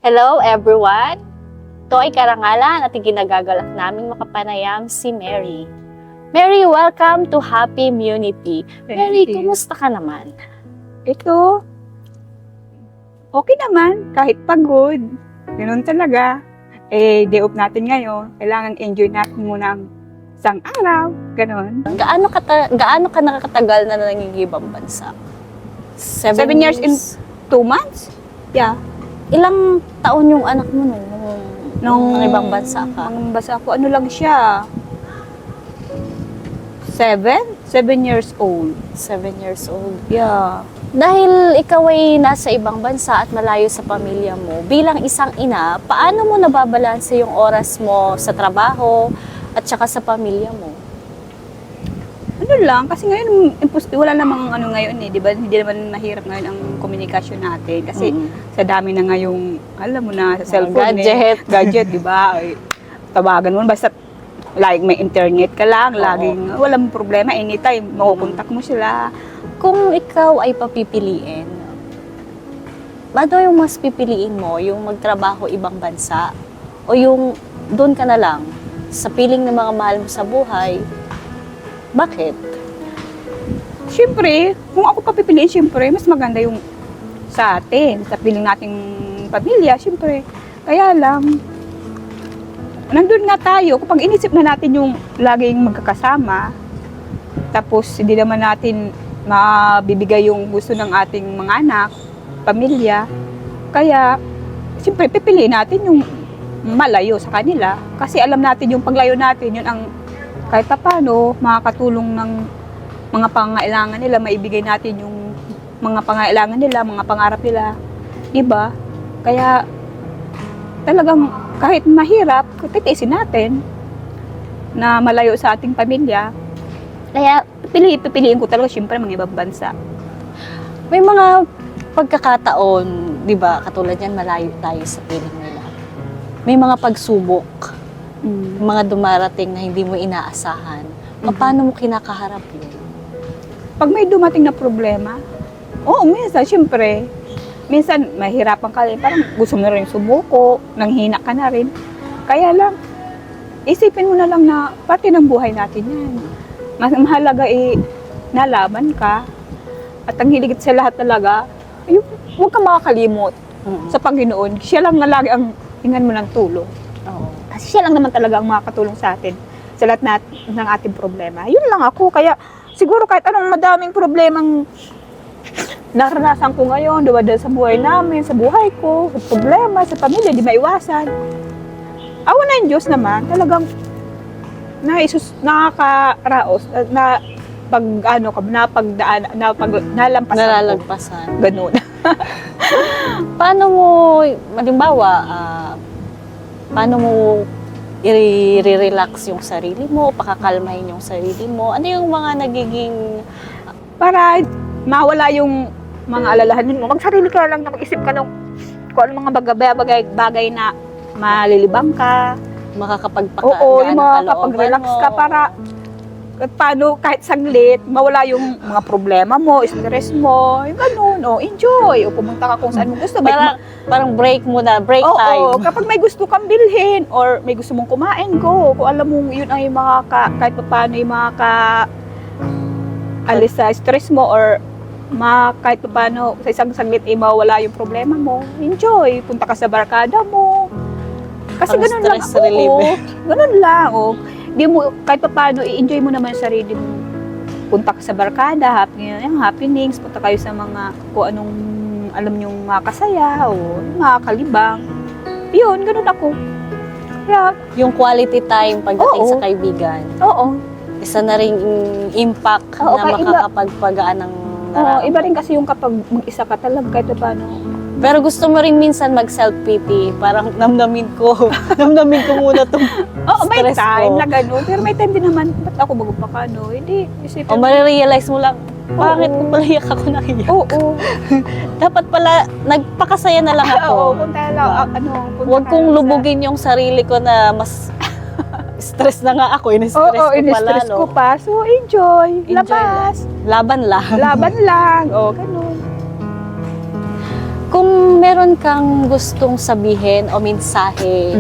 Hello everyone! Ito ay karangalan at ginagagalak naming makapanayam si Mary. Mary, welcome to Happy Immunity. Mary, you. kumusta ka naman? Ito, okay naman, kahit pagod. Ganun talaga. Day off natin ngayon. Kailangan enjoy natin muna ang isang araw. Ganun. Gaano ka nakakatagal na nangingibang bansa? 7 7 years in 2 months? Yeah. Ilang taon yung anak mo nung ibang bansa ka? Ang basa ko, ano lang siya? 7 years old. 7 years old. Yeah. Dahil ikaw ay nasa ibang bansa at malayo sa pamilya mo, bilang isang ina, paano mo nababalanse yung oras mo sa trabaho at saka sa pamilya mo? Ano lang, kasi ngayon, wala namang ano ngayon di ba? Hindi naman mahirap ngayon ang komunikasyon natin. Kasi sa dami na ngayong, alam mo na, sa cellphone. Gadget, di ba? Ay, tawagan mo, basta like may internet ka lang, laging, walang problema, anytime, makukontak mo sila. Kung ikaw ay papipiliin, ano yung mas pipiliin mo? Yung magtrabaho ibang bansa? O yung doon ka na lang, sa piling ng mga mahal mo sa buhay? Bakit? Siyempre, kung ako papipiliin, siyempre, mas maganda yung sa atin, sa piling nating pamilya, siyempre. Kaya lang, nandun nga tayo, kapag inisip na natin yung laging magkakasama, tapos hindi naman natin mabibigay yung gusto ng ating mga anak, pamilya, kaya, siyempre, pipiliin natin yung malayo sa kanila. Kasi alam natin yung paglayo natin, yun ang kahit pa paano, makakatulong ng mga pangailangan nila, maibigay natin yung mga pangailangan nila, mga pangarap nila. Diba? Kaya, talagang kahit mahirap, titiisin natin na malayo sa ating pamilya. Kaya, pipiliin ko talaga, syempre, mga ibang bansa. May mga pagkakataon, di ba, katulad yan, malayo tayo sa piling nila. May mga pagsubok, mga dumarating na hindi mo inaasahan. Paano mo kinakaharap yun? Pag may dumating na problema, minsan, syempre, minsan mahirapan ka rin, parang gusto mo na rin sumuko, nanghina ka na rin. Kaya lang, isipin mo na lang na parte ng buhay natin yan. Mas mahalaga nalaban ka. At ang hiligit sa lahat talaga, huwag kang makakalimot sa Panginoon. Siya lang na lagi ang hingan mo ng tulong. Kasi siya lang naman talaga ang makakatulong sa atin sa lahat ng ating problema. Yun lang ako. Kaya siguro kahit anong madaming problemang naranasan ko ngayon, duwadal sa buhay namin, sa buhay ko, sa problema, sa pamilya, di maiwasan. Awa na yung Diyos naman, talagang nakakaraos na Nalalagpasan. Ganun. Paano mo, halimbawa, paano mo i-relax yung sarili mo, pakakalmahin yung sarili mo? Ano yung mga nagiging... Para mawala yung mga alalahanin mo, magsarili ka lang na mag-isip ka kung ano mga bagay na malilibang ka. Makakapagpakagaan ng kalooban makakapag-relax mo. ka para paano kahit saglit, mawala yung mga problema mo, stress mo, yung ganun, enjoy, pumunta ka kung saan mo gusto. Parang break muna, break time. Kapag may gusto kang bilhin or may gusto mong kumain, go. Kung alam mo yun ay kahit pa paano yung alis sa stress mo or kahit pa paano sa isang saglit mawala yung problema mo, enjoy. Punta ka sa barkada mo. Kasi Parang ganun lang. stress reliever. Ganun lang. Di mo, kahit pa paano, i-enjoy mo naman yung sarili mo. Punta ka sa barkada, happenings, punta kayo sa mga kung anong alam nyong makakasaya o makakalibang. Yun, ganun ako. Kaya, Yung quality time pagdating sa kaibigan. Isa na ring impact na makakapagpagaan ng nararamdaman. Iba rin kasi yung kapag mag-isa ka talaga kahit pa paano. Pero gusto mo rin minsan mag-self-pity. Parang namnamin ko muna itong May stress time ko. na gano'n. Pero may time din naman, ba't ako magpakano? Hindi, isipin O marirealize mo lang, bakit ko pala iyak ako nakiyak? Dapat pala, nagpakasaya na lang ako. Punta lang, Huwag kong lubugin yung sarili ko na mas stress na nga ako. In-stress ko pala. In-stress ko pa. So, enjoy. Enjoy Labas. Laban lang. Laban lang. Ganun. Kung meron kang gustong sabihin o mensahe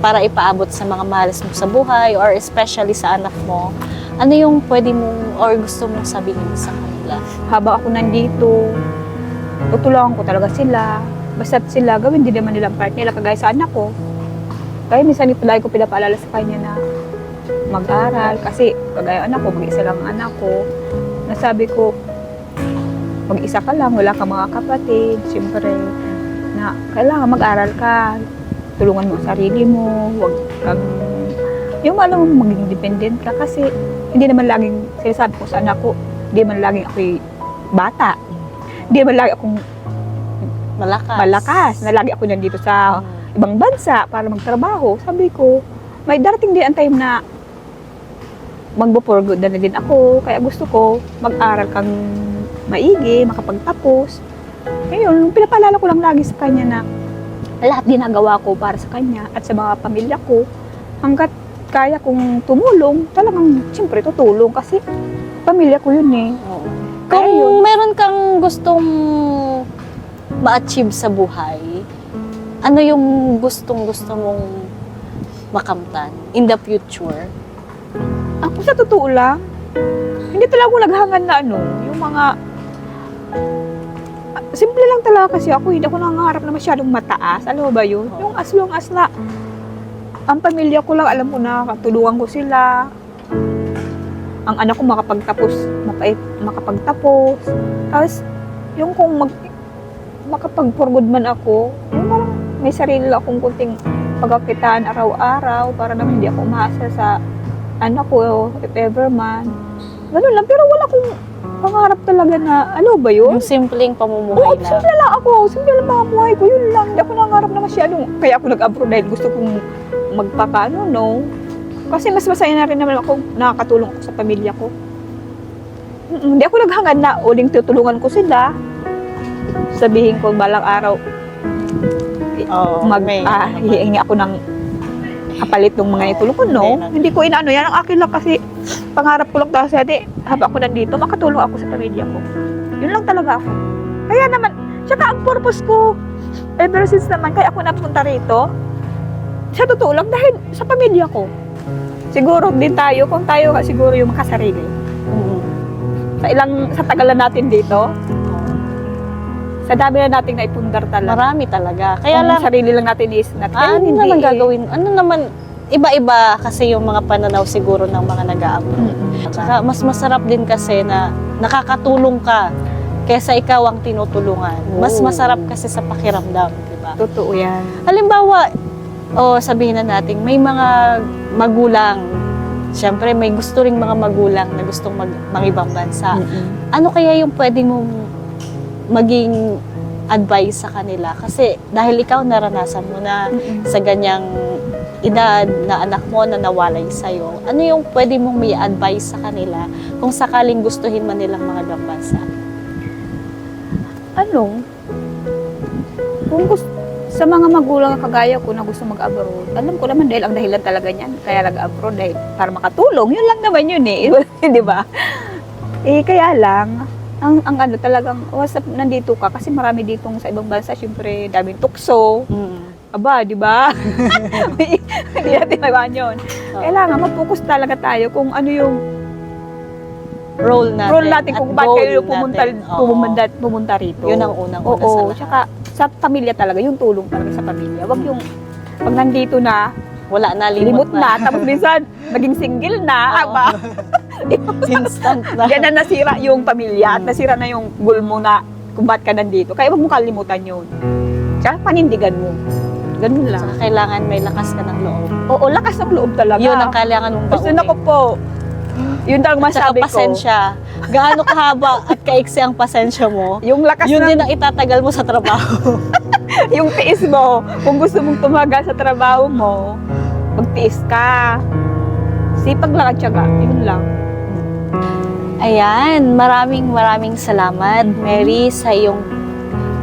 para ipaabot sa mga mahalas mo sa buhay or especially sa anak mo, ano yung pwede mong or gusto mong sabihin sa kanila? Habang ako nandito, tutulungan ko talaga sila. Basta't sila, gawin din naman nilang part nila, kagaya sa anak ko. Kaya minsan ito lagi ko pinapaalala sa kanya na mag-aral. Kasi kagaya anak ko, mag-isa lang ang anak ko. Nasabi ko, mag-isa ka lang, wala kang mga kapatid. Siyempre, na kailangan mag-aral ka. Tulungan mo ang sarili mo, huwag kang, yung alam mo, maging dependent ka kasi hindi naman laging sinasabi ko sa anak ko, hindi naman laging ako'y bata. Hindi naman lagi akong malakas na lagi ako nandito sa ibang bansa para magtrabaho. Sabi ko, may darating din ang time na magbo-for good na din ako. Kaya gusto ko mag-aral kang maigi, makapagtapos. Ngayon, pinapaalala ko lang lagi sa kanya na lahat ginagawa ko para sa kanya at sa mga pamilya ko. Hanggat kaya kong tumulong, talagang siyempre tutulong kasi pamilya ko yun eh. Oo. Kaya yun. Kung meron kang gustong ma-achieve sa buhay, ano yung gustong-gusto mong makamtan in the future? Ako sa totoo lang, hindi talaga ako naghangad na yung mga simple lang talaga kasi ako, hindi ako nangangarap na masyadong mataas. Alam mo ba yun? Oo. Yung as long as na ang pamilya ko lang, alam mo na, katulungan ko sila. Ang anak ko makapagtapos. Tapos, yung kung makapag-for good man ako, yung parang may sarili akong kunting pagkakitaan araw-araw para naman hindi ako umasa sa anak ko, if ever man. Ganun lang, pero wala akong pangarap talaga na, ano ba yun? Yung simpleng pamumuhay Oo, lang. simple lang ako. Simple lang mga buhay ko. Yun lang. Hindi ako nangarap na masyadong. Kaya ako nag-abroad dahil gusto kong magpakano, no? Kasi mas masaya na rin naman ako nakakatulong ako sa pamilya ko. Hindi ako naghangad na uling tutulungan ko sila. Sabihin ko balang araw, Oo, may- hihingi ako ng kapalit ng mga itulong ko, no? Hindi ko inaano yan. Ang akin lang kasi pangarap ko lang kasi habang ako nandito, makatulong ako sa pamilya ko. Yun lang talaga ako. Kaya naman, tsaka ang purpose ko, ever since naman, kaya ako napunta rito, sa totoo lang, dahil sa pamilya ko. Siguro din tayo, kung tayo siguro yung makasarili. Mm. Sa tagalan natin dito, sa dami na nating naipundar talaga. Marami talaga. Kaya Kung lang, sarili lang natin is natin. ano naman gagawin? Ano naman, iba-iba kasi yung mga pananaw siguro ng mga nag-aabroad. Tsaka mas masarap din kasi na nakakatulong ka kesa ikaw ang tinutulungan. Mas Oo. masarap kasi sa pakiramdam, di ba? Totoo yan. Halimbawa, sabihin na natin, may mga magulang, syempre may gusto ring mga magulang na gustong mangibang bansa. Ano kaya yung pwede mong maging advice sa kanila? Kasi dahil ikaw naranasan mo na sa ganyang edad na anak mo na nawalay sa'yo, ano yung pwede mong may advice sa kanila kung sakaling gustuhin man nilang mga ibang bansa? Kung gusto, sa mga magulang na kagaya ko na gusto mag-abroad, alam ko naman dahil ang dahilan talaga niyan, kaya nag-abroad dahil para makatulong, yun lang naman yun eh, di ba? Kaya lang, ang talagang, nandito ka, kasi marami ditong sa ibang bansa, syempre, daming tukso, aba, di ba? Hindi natin maiwan yun. Kailangan mag-focus talaga tayo kung ano yung Role natin. At kung bakit goal kayo natin. pumunta rito. Yun ang unang-una sa Oo, lahat. tsaka sa pamilya talaga, yung tulong talaga sa pamilya. Wag yung, pag nandito na, Wala na, limot na, tapos minsan, naging single na, Oo. aba, Instant na. yan na nasira yung pamilya at nasira na yung goal mo na kung ba't ka nandito. Kaya wag mo kalimutan yun. Tsaka panindigan mo. Ganun lang. Saka kailangan may lakas ka ng loob. Oo, lakas ng loob talaga. Yun ang kailangan mong Gusto baunin. na ko po. Yun talagang Tsaka masabi ko. pasensya. Gaano kahaba at kaiksi ang pasensya mo, Yung lakas yun ng, din ang itatagal mo sa trabaho. yung tiis mo. Kung gusto mong tumagal sa trabaho mo, magtiis ka. Sipag lang at tiyaga. Yun lang. Ayan, maraming salamat, Mary, sa iyong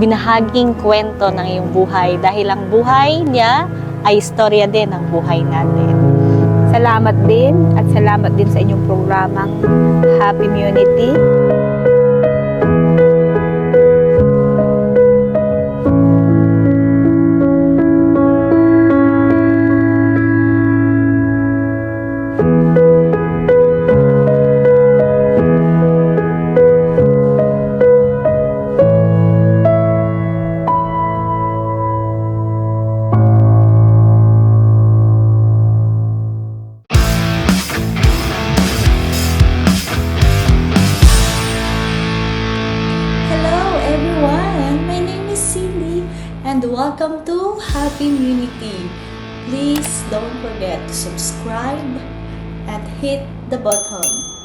binahaging kwento ng iyong buhay. Dahil ang buhay niya ay istorya din ng buhay natin. Salamat din at salamat din sa inyong programang Happy Immunity. Philippine Unity. Please don't forget to subscribe and hit the button.